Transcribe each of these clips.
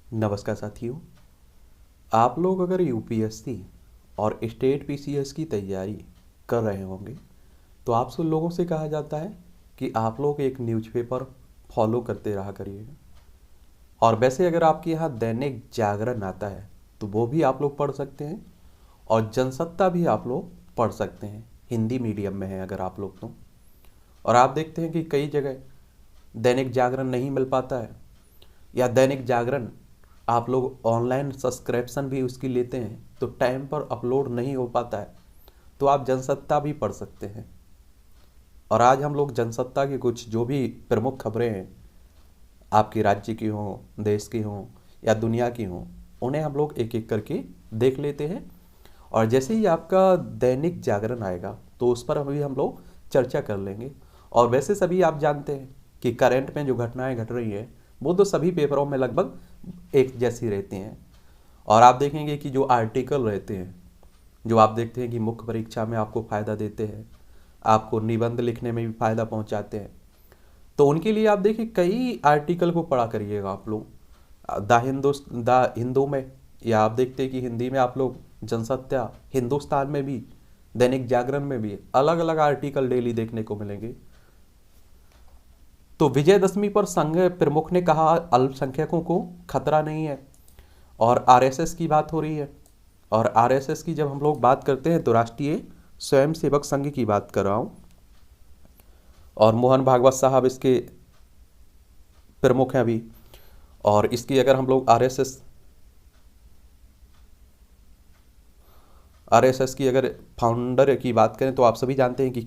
नमस्कार साथियों। आप लोग अगर यूपीएससी और स्टेट पीसीएस की तैयारी कर रहे होंगे तो आप सब लोगों से कहा जाता है कि आप लोग एक न्यूज़पेपर फॉलो करते रहा करिए। और वैसे अगर आपके यहाँ दैनिक जागरण आता है तो वो भी आप लोग पढ़ सकते हैं और जनसत्ता भी आप लोग पढ़ सकते हैं। हिंदी मीडियम में है अगर आप लोग तो। और आप देखते हैं कि कई जगह दैनिक जागरण नहीं मिल पाता है, या दैनिक जागरण आप लोग ऑनलाइन सब्सक्रिप्शन भी उसकी लेते हैं तो टाइम पर अपलोड नहीं हो पाता है, तो आप जनसत्ता भी पढ़ सकते हैं। और आज हम लोग जनसत्ता की कुछ जो भी प्रमुख खबरें हैं, आपके राज्य की हों, देश की हों या दुनिया की हों, उन्हें हम लोग एक एक करके देख लेते हैं। और जैसे ही आपका दैनिक जागरण आएगा तो उस पर अभी हम लोग चर्चा कर लेंगे। और वैसे सभी आप जानते हैं कि करंट में जो घटनाएं घट रही हैं वो तो सभी पेपरों में लगभग एक जैसी रहती हैं। और आप देखेंगे कि जो आर्टिकल रहते हैं, जो आप देखते हैं कि मुख्य परीक्षा में आपको फ़ायदा देते हैं, आपको निबंध लिखने में भी फ़ायदा पहुंचाते हैं, तो उनके लिए आप देखिए कई आर्टिकल को पढ़ा करिएगा आप लोग। द हिंदू में, या आप देखते हैं कि हिंदी में आप लोग जनसत्या, हिंदुस्तान में भी, दैनिक जागरण में भी अलग अलग आर्टिकल डेली देखने को मिलेंगे। तो विजयदशमी पर संघ प्रमुख ने कहा अल्पसंख्यकों को खतरा नहीं है। और आरएसएस की बात हो रही है। और आरएसएस की जब हम लोग बात करते हैं तो राष्ट्रीय स्वयंसेवक संघ की बात कर रहा हूँ। और मोहन भागवत साहब इसके प्रमुख हैं अभी। और इसकी अगर हम लोग आरएसएस की अगर फाउंडर की बात करें तो आप सभी जानते हैं कि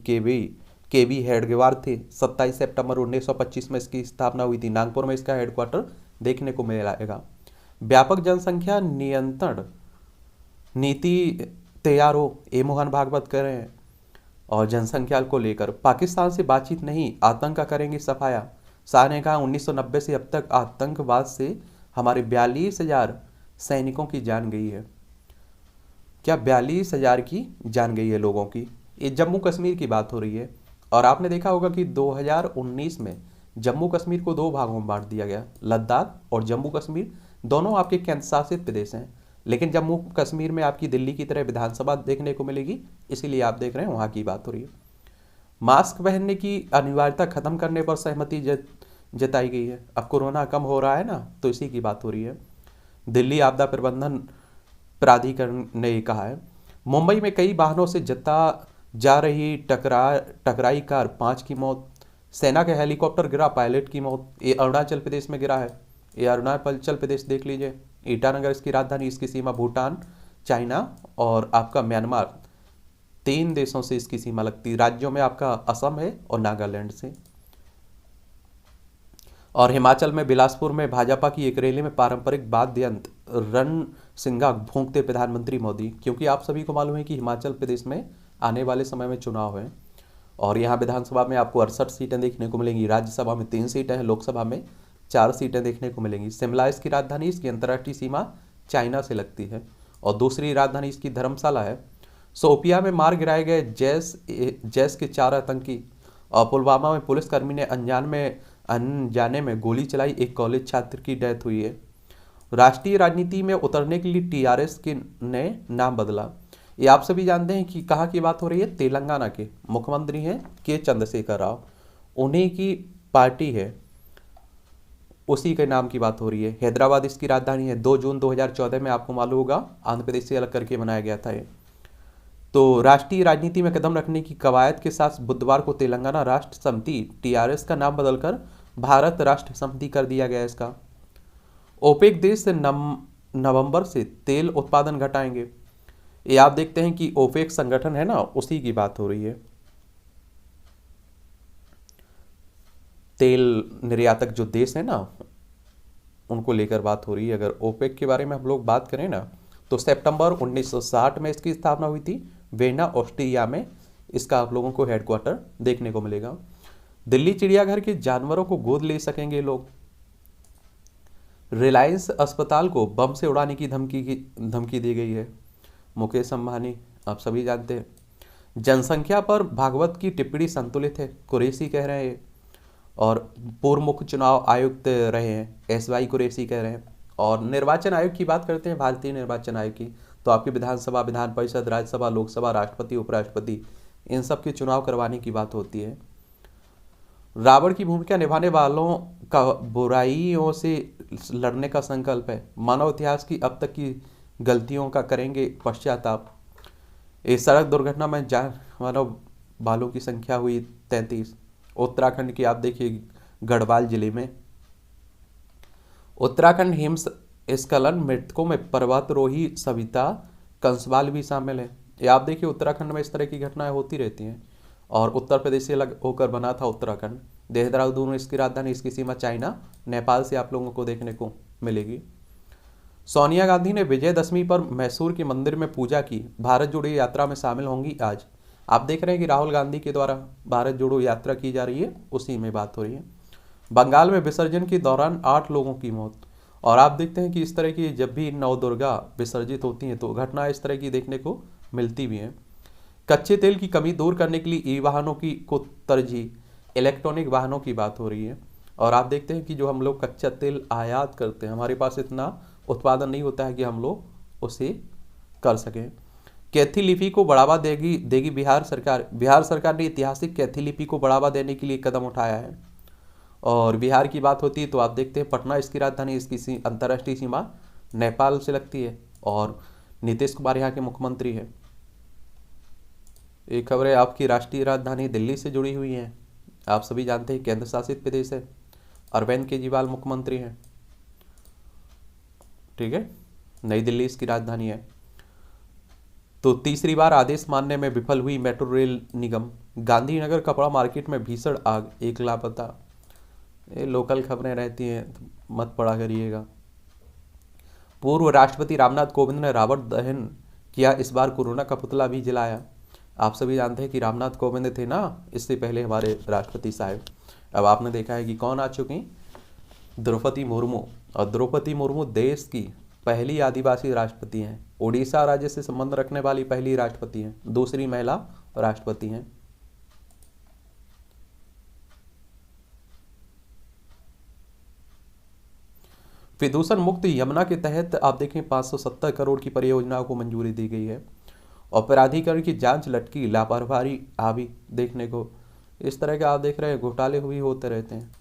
केवी हेडगेवार थे। 27 सितंबर 1925 में इसकी स्थापना हुई थी। नागपुर में इसका हेडक्वार्टर देखने को मिलेगा। व्यापक जनसंख्या नियंत्रण नीति तैयार हो, ए मोहन भागवत कह रहे हैं। और जनसंख्या को लेकर पाकिस्तान से बातचीत नहीं, आतंक का करेंगे सफाया। शाह ने कहा 1990 से अब तक आतंकवाद से हमारे 42,000 सैनिकों की जान गई है। क्या 42,000 की जान गई है लोगों की? ये जम्मू कश्मीर की बात हो रही है। और आपने देखा होगा कि 2019 में जम्मू कश्मीर को दो भागों में बांट दिया गया। लद्दाख और जम्मू कश्मीर दोनों आपके केंद्र शासित प्रदेश हैं, लेकिन जम्मू कश्मीर में आपकी दिल्ली की तरह विधानसभा देखने को मिलेगी, इसीलिए आप देख रहे हैं वहाँ की बात हो रही है। मास्क पहनने की अनिवार्यता खत्म करने पर सहमति जताई गई है। अब कोरोना कम हो रहा है ना, तो इसी की बात हो रही है। दिल्ली आपदा प्रबंधन प्राधिकरण ने कहा है। मुंबई में कई वाहनों से जा रही टकराई कार, 5 की मौत। सेना का हेलीकॉप्टर गिरा, पायलट की मौत। ये अरुणाचल प्रदेश में गिरा है। ये अरुणाचल प्रदेश देख लीजिए। ईटानगर इसकी राजधानी, इसकी सीमा भूटान, चाइना और आपका म्यांमार, 3 देशों से इसकी सीमा लगती है। राज्यों में आपका असम है और नागालैंड से। और हिमाचल में बिलासपुर में भाजपा की एक रैली में पारंपरिक वाद्य यंत्र रण सिंगा फूंकते प्रधानमंत्री मोदी, क्योंकि आप सभी को मालूम है कि हिमाचल प्रदेश में आने वाले समय में चुनाव है। और यहाँ विधानसभा में आपको 68 सीटें देखने को मिलेंगी। राज्यसभा में 3 सीटें हैं, लोकसभा में 4 सीटें देखने को मिलेंगी। शिमला इसकी राजधानी, इसकी अंतर्राष्ट्रीय सीमा चाइना से लगती है। और दूसरी राजधानी इसकी धर्मशाला है। सोपिया में मार गिराए गए जैश के 4 आतंकी। और पुलवामा में पुलिसकर्मी ने अनजाने में गोली चलाई, एक कॉलेज छात्र की डेथ हुई है। राष्ट्रीय राजनीति में उतरने के लिए टीआरएस ने नाम बदला। ये आप सभी जानते हैं कि कहाँ की बात हो रही है? तेलंगाना के मुख्यमंत्री हैं के चंद्रशेखर राव, उन्हीं की पार्टी है, उसी के नाम की बात हो रही है। हैदराबाद इसकी राजधानी है। 2 जून 2014 में आपको मालूम होगा आंध्र प्रदेश से अलग करके बनाया गया था ये। तो राष्ट्रीय राजनीति में कदम रखने की कवायद के साथ बुधवार को तेलंगाना राष्ट्र समिति टीआरएस का नाम बदलकर भारत राष्ट्र समिति कर दिया गया इसका। ओपेक देश से नवंबर से तेल उत्पादन घटाएंगे। ये आप देखते हैं कि ओपेक संगठन है ना, उसी की बात हो रही है। तेल निर्यातक जो देश है ना, उनको लेकर बात हो रही है। अगर ओपेक के बारे में हम लोग बात करें ना, तो सितंबर 1960 में इसकी स्थापना हुई थी। वेना ऑस्ट्रिया में इसका आप लोगों को हेडक्वार्टर देखने को मिलेगा। दिल्ली चिड़ियाघर के जानवरों को गोद ले सकेंगे लोग। रिलायंस अस्पताल को बम से उड़ाने की धमकी दी गई है। मुकेश अंबानी, आप सभी जानते हैं। जनसंख्या पर भागवत की टिप्पणी संतुलित है, कुरैशी कह रहे हैं। और पूर्व मुख्य चुनाव आयुक्त रहे हैं, एसवाई कुरैशी कह रहे हैं। और निर्वाचन आयोग की बात करते हैं, भारतीय निर्वाचन आयोग की, तो आपकी विधानसभा, विधान परिषद, राज्यसभा, लोकसभा, राष्ट्रपति, उपराष्ट्रपति, इन सब के चुनाव करवाने की बात होती है। रावण की भूमिका निभाने वालों का बुराइयों से लड़ने का संकल्प है। मानव इतिहास की अब तक की गलतियों का करेंगे पश्चाताप। इस सड़क दुर्घटना में जान मानव बालों की संख्या हुई 33। उत्तराखंड की आप देखिए गढ़वाल जिले में, उत्तराखंड हिमस्खलन मृतकों में पर्वतारोही सविता कंसवाल भी शामिल है। ये आप देखिए उत्तराखंड में इस तरह की घटनाएं होती रहती हैं। और उत्तर प्रदेश से अलग होकर बना था उत्तराखंड। देहरादून इसकी राजधानी, इसकी सीमा चाइना, नेपाल से आप लोगों को देखने को मिलेगी। सोनिया गांधी ने विजयदशमी पर मैसूर के मंदिर में पूजा की। भारत जोड़ो यात्रा में शामिल होंगी आज। आप देख रहे हैं कि राहुल गांधी के द्वारा भारत जोड़ो यात्रा की जा रही है, उसी में बात हो रही है। बंगाल में विसर्जन के दौरान 8 लोगों की मौत। और आप देखते हैं कि इस तरह की जब भी नवदुर्गा विसर्जित होती हैं तो घटना इस तरह की देखने को मिलती भी हैं। कच्चे तेल की कमी दूर करने के लिए ई वाहनों की को तरजीह, इलेक्ट्रॉनिक वाहनों की बात हो रही है। और आप देखते हैं कि जो हम लोग कच्चा तेल आयात करते हैं, हमारे पास इतना उत्पादन नहीं होता है कि हम लोग उसे कर सकें। कैथी लिपि को बढ़ावा देगी बिहार सरकार। बिहार सरकार ने ऐतिहासिक कैथी लिपि को बढ़ावा देने के लिए कदम उठाया है। और बिहार की बात होती है तो आप देखते हैं पटना इसकी राजधानी, इसकी अंतर्राष्ट्रीय सीमा नेपाल से लगती है। और नीतीश कुमार यहाँ के मुख्यमंत्री हैं। एक खबर है आपकी राष्ट्रीय राजधानी दिल्ली से जुड़ी हुई है। आप सभी जानते हैं केंद्र शासित प्रदेश है। अरविंद केजरीवाल मुख्यमंत्री हैं, ठीक है। नई दिल्ली इसकी राजधानी है। तो तीसरी बार आदेश मानने में विफल हुई मेट्रो रेल निगम। गांधीनगर कपड़ा मार्केट में भीषण आग, एक लापता। ये लोकल खबरें रहती हैं तो मत पढ़ा करिएगा। पूर्व राष्ट्रपति रामनाथ कोविंद ने रावण दहन किया, इस बार कोरोना का पुतला भी जलाया। आप सभी जानते हैं कि रामनाथ कोविंद थे ना इससे पहले हमारे राष्ट्रपति साहब। अब आपने देखा है कि कौन आ चुकी, द्रौपदी मुर्मू। और द्रौपदी मुर्मू देश की पहली आदिवासी राष्ट्रपति हैं। उड़ीसा राज्य से संबंध रखने वाली पहली राष्ट्रपति हैं, दूसरी महिला राष्ट्रपति हैं। प्रदूषण मुक्त यमुना के तहत आप देखें 570 करोड़ की परियोजनाओं को मंजूरी दी गई है। और प्राधिकरण की जांच लटकी, लापरवाही हावी देखने को। इस तरह के आप देख रहे हैं घोटाले हुए होते रहते हैं,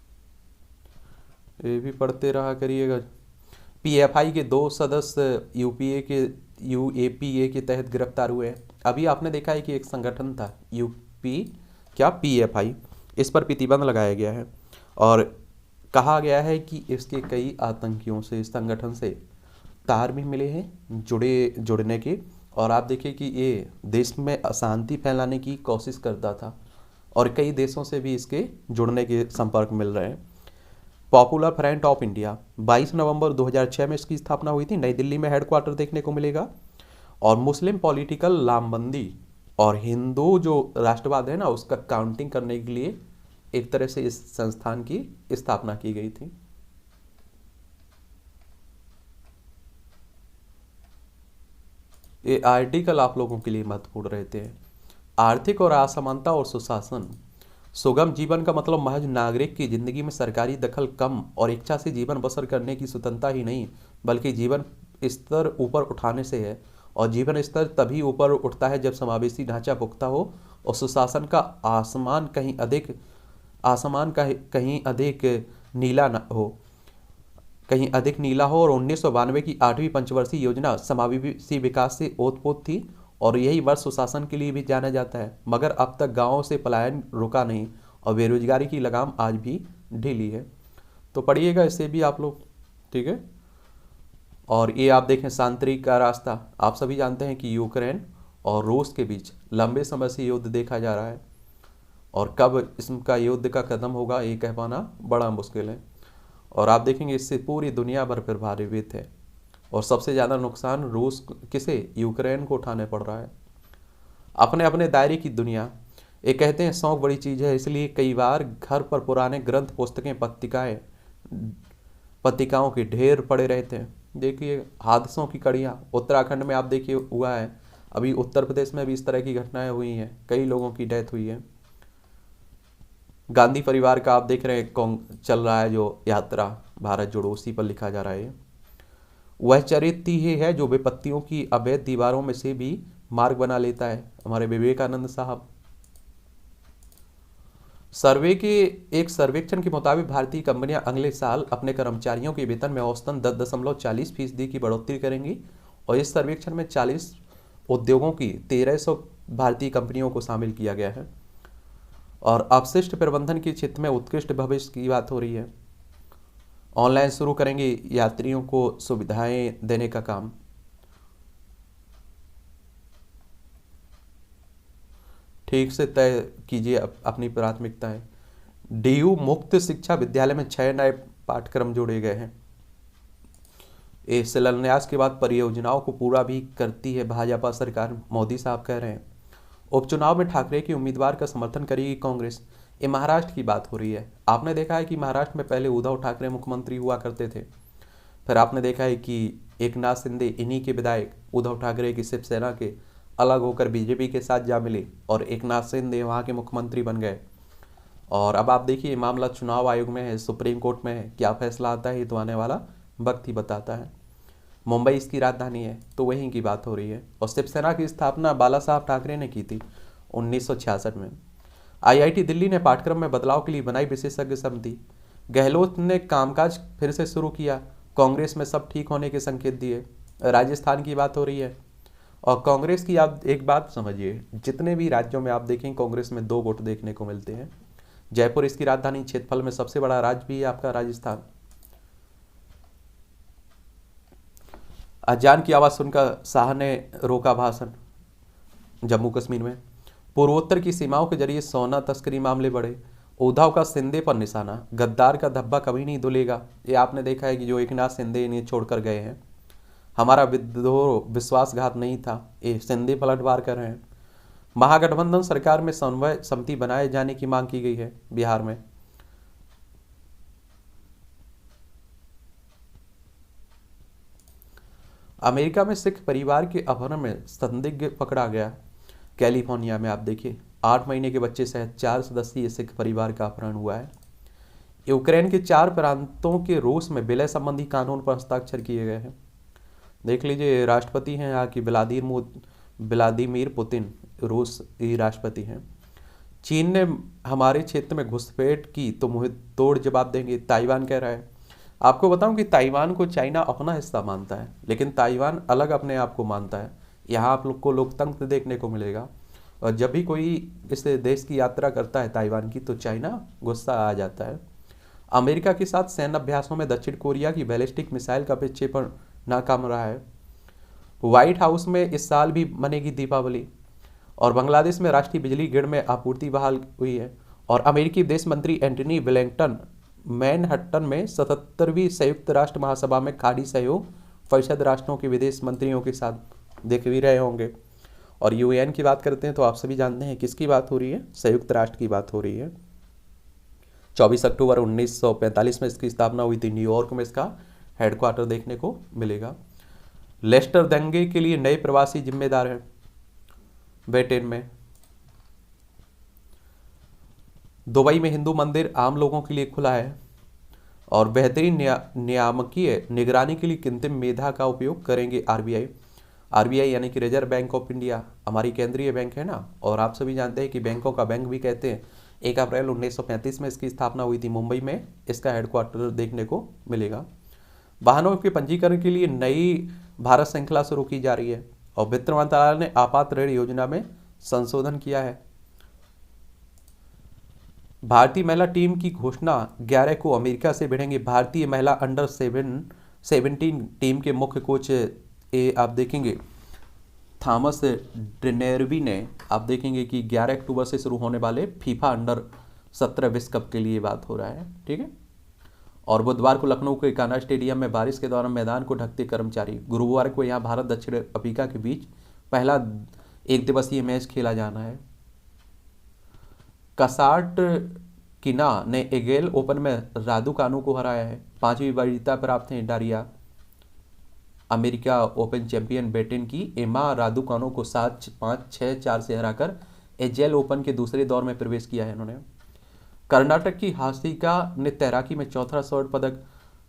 ये भी पढ़ते रहा करिएगा। पीएफआई के 2 सदस्य यूएपीए के तहत गिरफ्तार हुए हैं। अभी आपने देखा है कि एक संगठन था पीएफआई, इस पर प्रतिबंध लगाया गया है। और कहा गया है कि इसके कई आतंकियों से, इस संगठन से तार भी मिले हैं जुड़ने के। और आप देखिए कि ये देश में अशांति फैलाने की कोशिश करता था और कई देशों से भी इसके जुड़ने के संपर्क मिल रहे हैं। पॉपुलर फ्रंट ऑफ इंडिया 22 नवंबर 2006 में इसकी स्थापना हुई थी। नई दिल्ली में हेडक्वार्टर देखने को मिलेगा। और मुस्लिम पॉलिटिकल लामबंदी और हिंदू जो राष्ट्रवाद है ना, उसका काउंटिंग करने के लिए एक तरह से इस संस्थान की स्थापना की गई थी। ये आर्टिकल आप लोगों के लिए महत्वपूर्ण रहते हैं। आर्थिक और असमानता और सुशासन। सुगम जीवन का मतलब महज नागरिक की जिंदगी में सरकारी दखल कम और इच्छा से जीवन बसर करने की स्वतंत्रता ही नहीं, बल्कि जीवन स्तर ऊपर उठाने से है। और जीवन स्तर तभी ऊपर उठता है जब समावेशी ढांचा पुख्ता हो और सुशासन का आसमान कहीं अधिक नीला न हो, कहीं अधिक नीला हो। और 1992 की 8वीं पंचवर्षीय योजना समावेशी विकास से ओतप्रोत थी और यही वर्ष सुशासन के लिए भी जाना जाता है। मगर अब तक गांवों से पलायन रुका नहीं और बेरोजगारी की लगाम आज भी ढीली है। तो पढ़िएगा इसे भी आप लोग, ठीक है। और ये आप देखें शांति का रास्ता। आप सभी जानते हैं कि यूक्रेन और रूस के बीच लंबे समय से युद्ध देखा जा रहा है और कब इसका युद्ध का खत्म होगा ये कह पाना बड़ा मुश्किल है। और आप देखेंगे इससे पूरी दुनिया भर प्रभावित है और सबसे ज़्यादा नुकसान रूस किसे, यूक्रेन को उठाने पड़ रहा है। अपने अपने दायरे की दुनिया। ये कहते हैं शौक बड़ी चीज़ है, इसलिए कई बार घर पर पुराने ग्रंथ, पुस्तकें, पत्रिकाओं के ढेर पड़े रहते हैं। देखिए हादसों की कड़ियाँ उत्तराखंड में आप देखिए हुआ है, अभी उत्तर प्रदेश में भी इस तरह की घटनाएं हुई हैं, कई लोगों की डेथ हुई है। गांधी परिवार का आप देख रहे हैं चल रहा है जो यात्रा भारत जोड़ो, उसी पर लिखा जा रहा है। वह चरित्र ही है जो विपत्तियों की अवैध दीवारों में से भी मार्ग बना लेता है। हमारे विवेकानंद साहब। एक सर्वेक्षण के मुताबिक भारतीय कंपनियां अगले साल अपने कर्मचारियों के वेतन में औसतन 10.40% की बढ़ोतरी करेंगी और इस सर्वेक्षण में 40 उद्योगों की 1300 भारतीय कंपनियों को शामिल किया गया है। और अपशिष्ट प्रबंधन के क्षेत्र में उत्कृष्ट भविष्य की बात हो रही है। ऑनलाइन शुरू करेंगे यात्रियों को सुविधाएं देने का काम। ठीक से तय कीजिए अपनी प्राथमिकताएं। डीयू मुक्त शिक्षा विद्यालय में 6 नए पाठ्यक्रम जोड़े गए हैं। इस शिलान्यास के बाद परियोजनाओं को पूरा भी करती है भाजपा सरकार, मोदी साहब कह रहे हैं। उपचुनाव में ठाकरे के उम्मीदवार का समर्थन करेगी कांग्रेस। ये महाराष्ट्र की बात हो रही है। आपने देखा है कि महाराष्ट्र में पहले उद्धव ठाकरे मुख्यमंत्री हुआ करते थे, फिर आपने देखा है कि एकनाथ शिंदे इन्हीं के विधायक उद्धव ठाकरे की शिवसेना के अलग होकर बीजेपी के साथ जा मिले और एकनाथ शिंदे वहाँ के मुख्यमंत्री बन गए। और अब आप देखिए मामला चुनाव आयोग में है, सुप्रीम कोर्ट में है। क्या फैसला आता है ये तो आने वाला वक्त ही बताता है। मुंबई इसकी राजधानी है तो वहीं की बात हो रही है। और शिवसेना की स्थापना बाला साहब ठाकरे ने की थी 1966 में। आईआईटी दिल्ली ने पाठ्यक्रम में बदलाव के लिए बनाई विशेषज्ञ समिति। गहलोत ने कामकाज फिर से शुरू किया, कांग्रेस में सब ठीक होने के संकेत दिए। राजस्थान की बात हो रही है। और कांग्रेस की आप एक बात समझिए, जितने भी राज्यों में आप देखें कांग्रेस में 2 गुट देखने को मिलते हैं। जयपुर इसकी राजधानी, क्षेत्रफल में सबसे बड़ा राज्य भी है आपका राजस्थान। अजान की आवाज़ सुनकर शाह ने रोका भाषण। जम्मू कश्मीर में पूर्वोत्तर की सीमाओं के जरिए सोना तस्करी मामले बढ़े। उद्धव का शिंदे पर निशाना, गद्दार का धब्बा कभी नहीं धुलेगा। ये आपने देखा है कि जो एकनाथ शिंदे इन्हें छोड़कर गए हैं। हमारा विद्रोह विश्वासघात नहीं था, ये शिंदे पलटवार कर रहे हैं। महागठबंधन सरकार में समन्वय समिति बनाए जाने की मांग की गई है बिहार में। अमेरिका में सिख परिवार के अपहरण में संदिग्ध पकड़ा गया। कैलिफोर्निया में आप देखिए 8 महीने के बच्चे सहित 4 सदस्यीय सिख परिवार का अपहरण हुआ है। यूक्रेन के 4 प्रांतों के रूस में विलय संबंधी कानून पर हस्ताक्षर किए गए हैं। देख लीजिए राष्ट्रपति हैं यहाँ की व्लादिमीर पुतिन, रूस की राष्ट्रपति हैं। चीन ने हमारे क्षेत्र में घुसपैठ की तो मुंह तोड़ जवाब देंगे, ताइवान कह रहा है। आपको बताऊं कि ताइवान को चाइना अपना हिस्सा मानता है, लेकिन ताइवान अलग अपने आप को मानता है। यहाँ आप लोग को लोकतंत्र देखने को मिलेगा। और जब भी कोई इस देश की यात्रा करता है ताइवान की, तो चाइना गुस्सा आ जाता है। अमेरिका के साथ सैन्य अभ्यासों में दक्षिण कोरिया की बैलिस्टिक मिसाइल का विक्षेपण नाकाम रहा है। व्हाइट हाउस में इस साल भी मनेगी दीपावली। और बांग्लादेश में राष्ट्रीय बिजली ग्रिड में आपूर्ति बहाल हुई है। और अमेरिकी विदेश मंत्री एंटनी ब्लिंकन मैनहट्टन में 77वीं संयुक्त राष्ट्र महासभा में खाड़ी सहयोग परिषद राष्ट्रों के विदेश मंत्रियों के साथ देख भी रहे होंगे। और यूएन की बात करते हैं तो आप सभी जानते हैं किसकी बात हो रही है, संयुक्त राष्ट्र की बात हो रही है। 24 अक्टूबर 1945 में इसकी स्थापना हुई थी। न्यूयॉर्क में इसका हेडक्वार्टर देखने को मिलेगा। लेस्टर दंगे के लिए नए प्रवासी जिम्मेदार हैं ब्रिटेन में। दुबई में हिंदू मंदिर आम लोगों के लिए खुला है। और बेहतरीन नियामकीय निगरानी के लिए कृत्रिम मेधा का उपयोग करेंगे आरबीआई यानी कि रिजर्व बैंक ऑफ इंडिया, हमारी केंद्रीय बैंक है ना। और आप सभी जानते हैं कि बैंकों का बैंक भी कहते हैं। 1 अप्रैल 1935 में इसकी स्थापना हुई थी। मुंबई में इसका हेडक्वार्टर देखने को मिलेगा। वाहनों के पंजीकरण के लिए नई भारत श्रृंखला शुरू की जा रही है। और वित्त मंत्रालय ने आपात ऋण योजना में संशोधन किया है। भारतीय महिला टीम की घोषणा 11 को अमेरिका से भिड़ेंगे। भारतीय महिला अंडर 17 टीम के मुख्य कोच आप देखेंगे थॉमस ड्रेनेरवी ने आप देखेंगे कि 11 अक्टूबर से शुरू होने वाले फीफा अंडर 17 विश्व कप के लिए बात हो रहा है। ठीक है। और बुधवार को लखनऊ के कान्हा स्टेडियम में बारिश के दौरान मैदान को ढकते कर्मचारी। गुरुवार को यहाँ भारत दक्षिण अफ्रीका के बीच पहला 1 दिवसीय मैच खेला जाना है। कसाट किना ने एगेल ओपन में रादुकानु को हराया है। 5वीं वरीयता प्राप्त है Daria. America open champion Britain की एमा रादुकानु को 7-5, 6-4 से हराकर एजेल ओपन के दूसरे दौर में प्रवेश किया है इन्होंने। कर्नाटक की हासिका ने तैराकी में 4था स्वर्ण पदक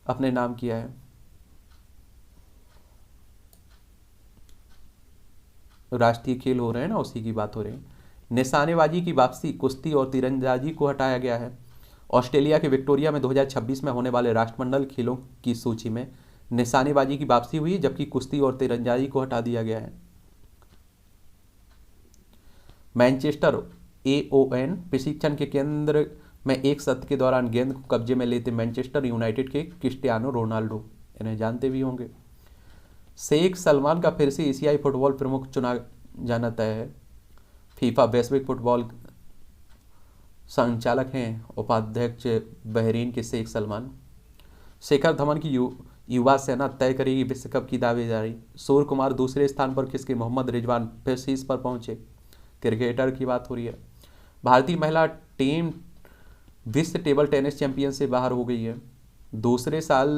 अपने नाम किया है। राष्ट्रीय खेल हो रहे हैं ना, उसी की बात हो रही है। निशानेबाजी की वापसी, कुश्ती और तीरंदाजी को हटाया गया है। ऑस्ट्रेलिया के विक्टोरिया में 2026 में होने वाले राष्ट्रमंडल खेलों की सूची में निशानेबाजी की वापसी हुई, जबकि कुश्ती और तीरंदाजी को हटा दिया गया है। मैनचेस्टर एओएन प्रशिक्षण के केंद्र में एक सत्र के दौरान गेंद को कब्जे में लेते मैनचेस्टर यूनाइटेड के क्रिस्टियानो रोनाल्डो, इन्हें जानते भी होंगे। शेख सलमान का फिर से एशियाई फुटबॉल प्रमुख चुना जाना तय है। फीफा वैश्विक फुटबॉल संचालक हैं उपाध्यक्ष बहरीन के शेख सलमान। शिखर धवन की युवा सेना तय करेगी विश्व कप की दावेदारी। सूर्य कुमार दूसरे स्थान पर किसके, मोहम्मद रिजवान फिर शीर्ष पर पहुंचे। क्रिकेटर की बात हो रही है। भारतीय महिला टीम विश्व टेबल टेनिस चैंपियन से बाहर हो गई है। दूसरे साल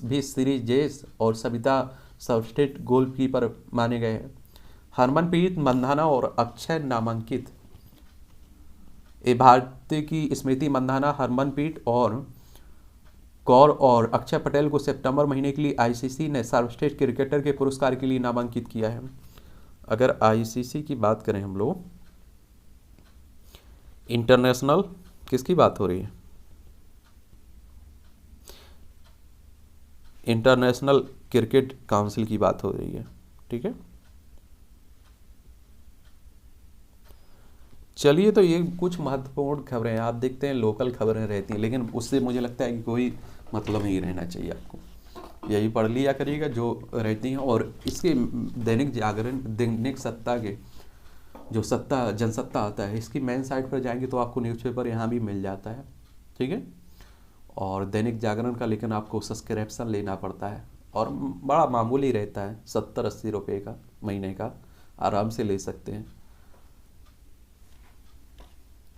भी श्री जेस और सविता सर्वश्रेष्ठ गोलकीपर माने गए हैं। हरमनप्रीत मंधाना और अक्षय नामांकित। भारतीय की स्मृति मंधाना, हरमनप्रीत कौर और अक्षय पटेल को सितंबर महीने के लिए आईसीसी ने सर्वश्रेष्ठ क्रिकेटर के पुरस्कार के लिए नामांकित किया है। अगर आईसीसी की बात करें हम लोग, इंटरनेशनल किसकी बात हो रही है, इंटरनेशनल क्रिकेट काउंसिल की बात हो रही है, ठीक है। चलिए, तो ये कुछ महत्वपूर्ण खबरें हैं। आप देखते हैं लोकल खबरें रहती हैं, लेकिन उससे मुझे लगता है कि कोई मतलब नहीं रहना चाहिए आपको। यही पढ़ लिया करिएगा जो रहती हैं। और इसके दैनिक जागरण, दैनिक सत्ता के जो जनसत्ता आता है, इसकी मेन साइट पर जाएंगे तो आपको न्यूज़पेपर यहाँ भी मिल जाता है, ठीक है। और दैनिक जागरण का लेकिन आपको सब्सक्रिप्शन लेना पड़ता है और बड़ा मामूली रहता है, 70-80 रुपये का महीने का, आराम से ले सकते हैं।